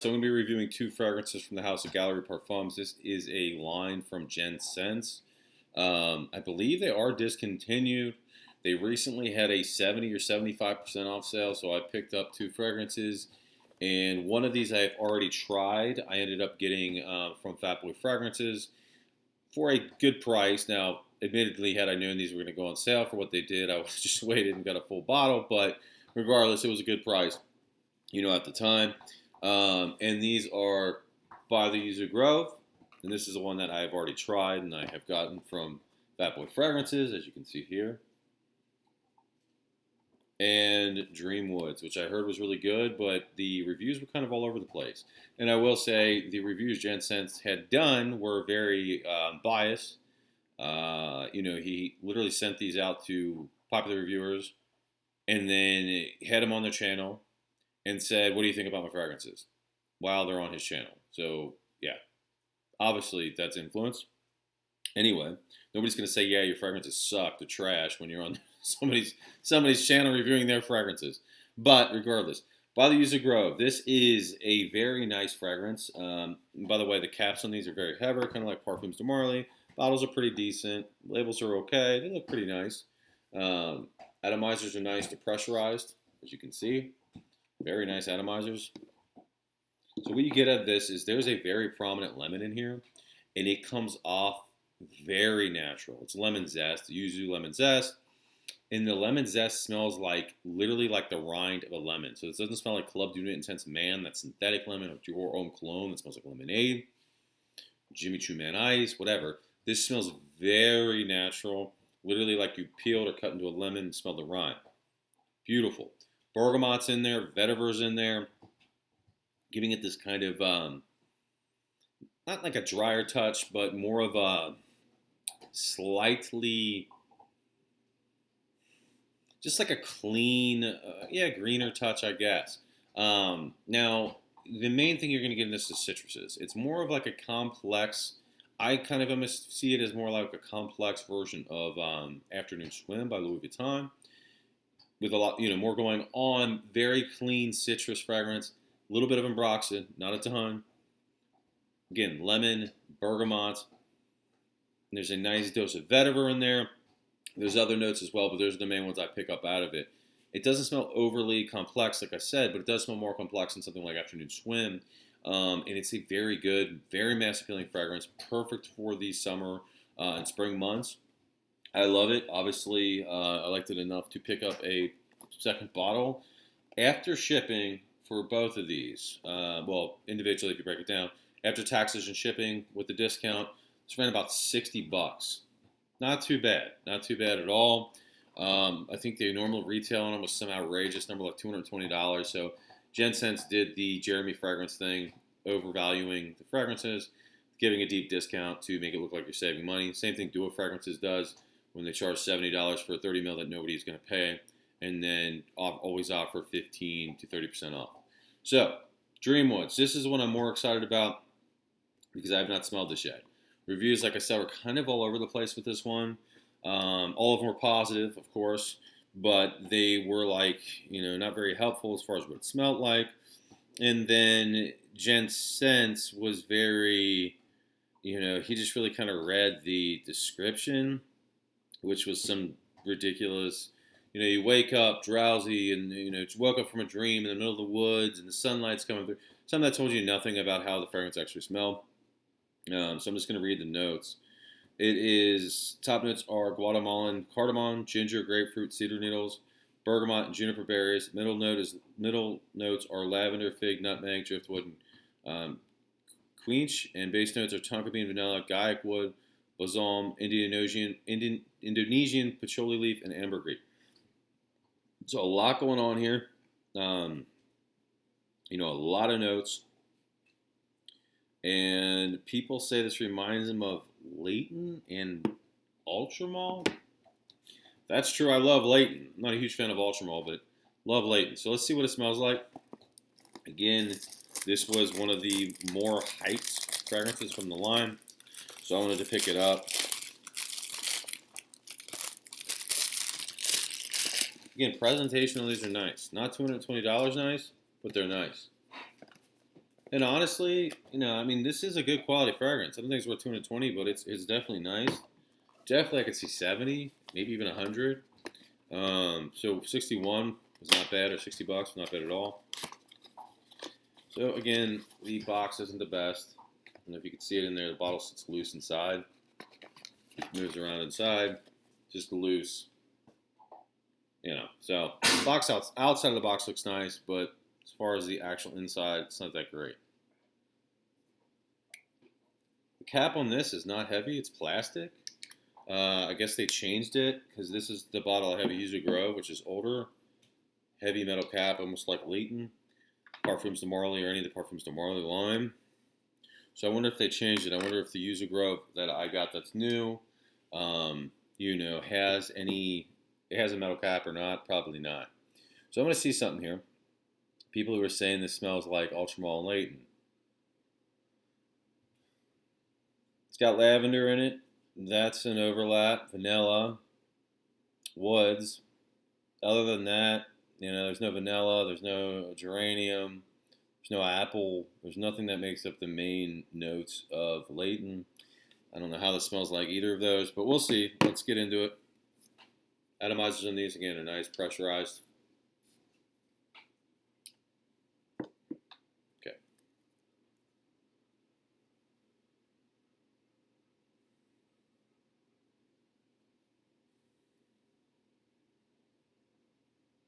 So I'm going to be reviewing two fragrances from the house of Galleria Parfums. This is a line from Gen Sense. I believe they are discontinued. They recently had a 70 or 75% off sale, so I picked up two fragrances. And one of these I have already tried. I ended up getting from Fat Boy Fragrances for a good price. Now, admittedly, had I known these were going to go on sale for what they did, I would have just waited and got a full bottle. But regardless, it was a good price, at the time. And these are by the Yuzu Grove. And this is the one that I have already tried and I have gotten from Fat Boy Fragrances, as you can see here. And Dreamwoods, which I heard was really good, but the reviews were kind of all over the place. And I will say the reviews Gen Sense had done were very biased. He literally sent these out to popular reviewers and then had them on their channel and said, "What do you think about my fragrances?" while they're on his channel. So, yeah, obviously that's influence. Anyway, nobody's going to say, "Yeah, your fragrances suck, they're trash," when you're on somebody's channel reviewing their fragrances. But regardless, by the Yuzu Grove, this is a very nice fragrance. By the way, the caps on these are very heavy, kind of like Parfums de Marly. Bottles are pretty decent. Labels are okay. They look pretty nice. Atomizers are nice. They're pressurized, as you can see. Very nice atomizers. So what you get out of this is there's a very prominent lemon in here, and it comes off very natural. It's lemon zest, Yuzu lemon zest. And the lemon zest smells literally like the rind of a lemon. So it doesn't smell like Club Unit Intense Man, that synthetic lemon, or your own cologne that smells like lemonade, Jimmy Choo Man Ice, whatever. This smells very natural, literally like you peeled or cut into a lemon and smelled the rind. Beautiful. Bergamot's in there, vetiver's in there, giving it this kind of, not like a drier touch, but more of a slightly, just like a clean, greener touch, I guess. Now, the main thing you're going to get in this is citruses. It's more of like a complex, I kind of almost see it as more like a complex version of Afternoon Swim by Louis Vuitton, with a lot, more going on. Very clean citrus fragrance, a little bit of ambroxan, not a ton. Again, lemon, bergamot, and there's a nice dose of vetiver in there. There's other notes as well, but those are the main ones I pick up out of it. It doesn't smell overly complex, like I said, but it does smell more complex than something like Afternoon Swim. And it's a very good, very mass appealing fragrance, perfect for the summer and spring months. I love it. Obviously, I liked it enough to pick up a second bottle. After shipping for both of these, individually if you break it down, after taxes and shipping with the discount, it's around about $60. Not too bad. Not too bad at all. I think the normal retail on them was some outrageous number, like $220. So Gen Sense did the Jeremy fragrance thing, overvaluing the fragrances, giving a deep discount to make it look like you're saving money. Same thing Duo Fragrances does when they charge $70 for a 30 ml that nobody's going to pay, and then always offer 15 to 30% off. So Dreamwoods, this is what I'm more excited about because I have not smelled this yet. Reviews, like I said, were kind of all over the place with this one. All of them were positive, of course, but they were not very helpful as far as what it smelled like. And then Gen Sense was very, he just really kind of read the description, which was some ridiculous, you wake up drowsy and, you woke up from a dream in the middle of the woods and the sunlight's coming through. Something that told you nothing about how the fragrance actually smelled. So I'm just going to read the notes. It is, top notes are Guatemalan cardamom, ginger, grapefruit, cedar needles, bergamot, and juniper berries. Middle notes are lavender, fig, nutmeg, driftwood, and quince. And base notes are tonka bean, vanilla, guaiac wood, balsam, Indonesian patchouli leaf, and ambergris. So a lot going on here. A lot of notes. And people say this reminds them of Leighton and Ultramall. That's true. I love Leighton. I'm not a huge fan of Ultramall, but love Leighton. So let's see what it smells like. Again, this was one of the more hyped fragrances from the line, so I wanted to pick it up. Again, presentation on these are nice. Not $220 nice, but they're nice. And honestly, I mean, this is a good quality fragrance. I don't think it's worth 220, but it's definitely nice. Definitely, I could see 70, maybe even 100. So 61 is not bad, or $60, not bad at all. So again, the box isn't the best. I don't know if you can see it in there. The bottle sits loose inside. It moves around inside, just loose. So the box outside of the box looks nice, but as far as the actual inside, it's not that great. The cap on this is not heavy; it's plastic. I guess they changed it because this is the bottle I have at Yuzu Grove, which is older, heavy metal cap, almost like Leighton, Parfums de Marly, or any of the Parfums de Marly line. So I wonder if they changed it. I wonder if the Yuzu Grove that I got that's new, has it has a metal cap or not. Probably not. So I'm going to see something here. People who are saying this smells like Ultramall and Leighton. It's got lavender in it. That's an overlap. Vanilla. Woods. Other than that, there's no vanilla. There's no geranium. There's no apple. There's nothing that makes up the main notes of Leighton. I don't know how this smells like either of those, but we'll see. Let's get into it. Atomizers on these, again, are nice, pressurized. Okay.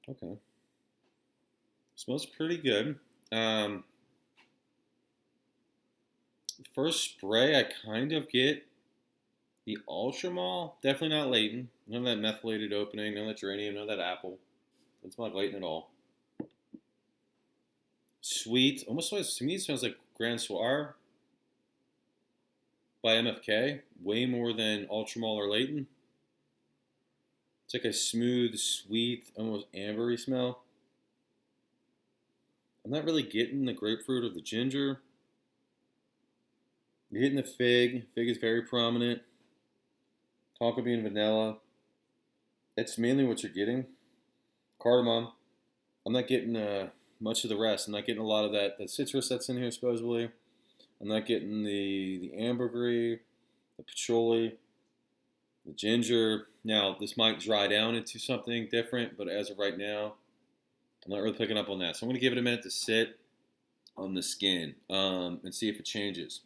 Okay. Smells pretty good. First spray, I kind of get the Ultramall. Definitely not Leighton. None of that methylated opening, none of that geranium, none of that apple. Doesn't smell like Leighton at all. Sweet. Almost to me, it smells like Grand Soir by MFK. Way more than Ultramall or Leighton. It's like a smooth, sweet, almost ambery smell. I'm not really getting the grapefruit or the ginger. You're getting the fig. Fig is very prominent. Tonka bean, vanilla. That's mainly what you're getting. Cardamom. I'm not getting much of the rest. I'm not getting a lot of that citrus that's in here supposedly. I'm not getting the ambergris, the patchouli, the ginger. Now, this might dry down into something different, but as of right now, I'm not really picking up on that. So I'm going to give it a minute to sit on the skin and see if it changes.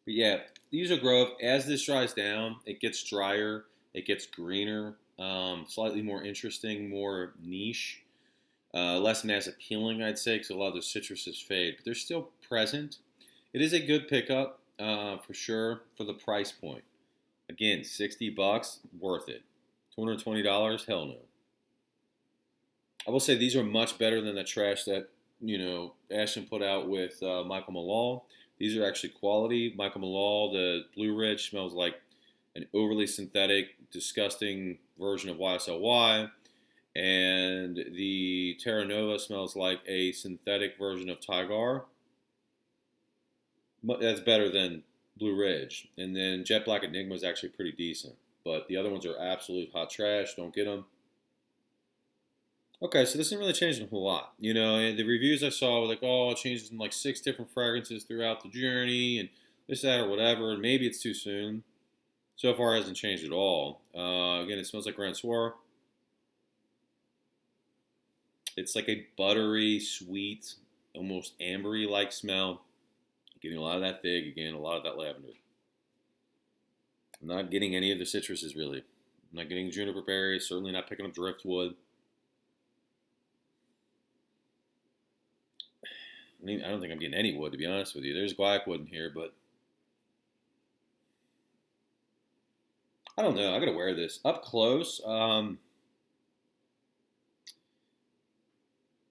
But yeah, the Yuzu Grove, as this dries down, it gets drier, it gets greener, slightly more interesting, more niche, less mass appealing, I'd say, because a lot of those citruses fade. But they're still present. It is a good pickup for sure for the price point. Again, $60, worth it. $220, hell no. I will say these are much better than the trash that Ashton put out with Michael Malal. These are actually quality. Michael Malal, the Blue Ridge, smells like an overly synthetic, disgusting version of YSLY. And the Terra Nova smells like a synthetic version of Tigar. That's better than Blue Ridge. And then Jet Black Enigma is actually pretty decent. But the other ones are absolute hot trash. Don't get them. Okay, so this isn't really changing a whole lot. And the reviews I saw were like, oh, it changes in like 6 different fragrances throughout the journey and this, that, or whatever. And maybe it's too soon. So far, it hasn't changed at all. Again, it smells like Grand Soir. It's like a buttery, sweet, almost ambery-like smell. Getting a lot of that fig, again, a lot of that lavender. I'm not getting any of the citruses, really. I'm not getting juniper berries, certainly not picking up driftwood. I mean, I don't think I'm getting any wood, to be honest with you. There's guaiac wood in here, but I don't know. I gotta wear this up close. The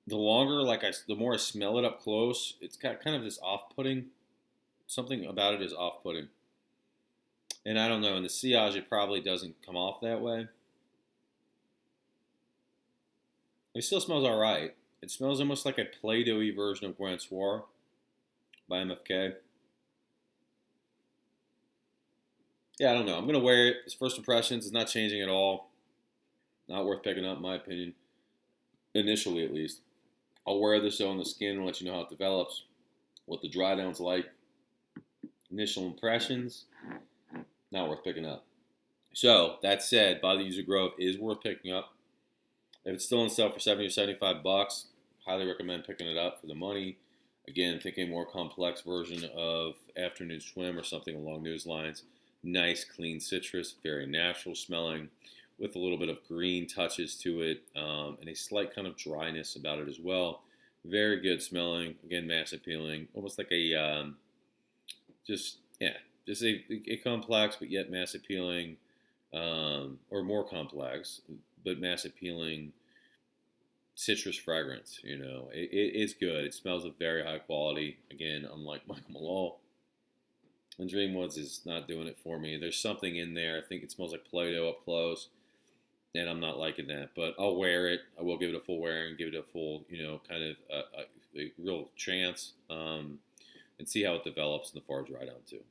longer, the more I smell it up close, it's got kind of this off-putting. Something about it is off-putting, and I don't know. In the sillage, it probably doesn't come off that way. It still smells all right. It smells almost like a Play-Doh-y version of Grand Soir by MFK. Yeah, I don't know. I'm going to wear it. It's first impressions. It's not changing at all. Not worth picking up, in my opinion. Initially, at least. I'll wear this on the skin and let you know how it develops. what the dry down's like. Initial impressions, not worth picking up. So, that said, Buy the Yuzu Grove is worth picking up. If it's still on sale for 70 or 75 bucks, highly recommend picking it up for the money. Again, thinking a more complex version of Afternoon Swim or something along those lines. Nice, clean citrus, very natural smelling, with a little bit of green touches to it, and a slight kind of dryness about it as well. Very good smelling. Again, mass appealing, almost like a just a complex but yet mass appealing, or more complex but mass appealing citrus fragrance. It's good. It smells of very high quality. Again, unlike Michael Malone. And Dreamwoods is not doing it for me. There's something in there. I think it smells like Play-Doh up close, and I'm not liking that. But I'll wear it. I will give it a full wear and give it a full, kind of a real chance, and see how it develops in the far dry down too.